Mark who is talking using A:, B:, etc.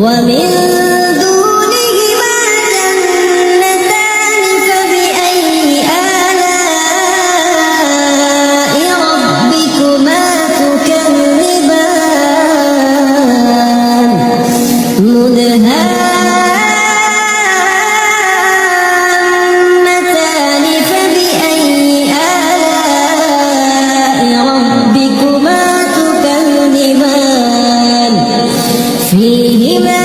A: ومن دونهما جنتان فبأي آلاء ربكما تكذبان مدهامتان فبأي آلاء ربكما تكذبان فيهما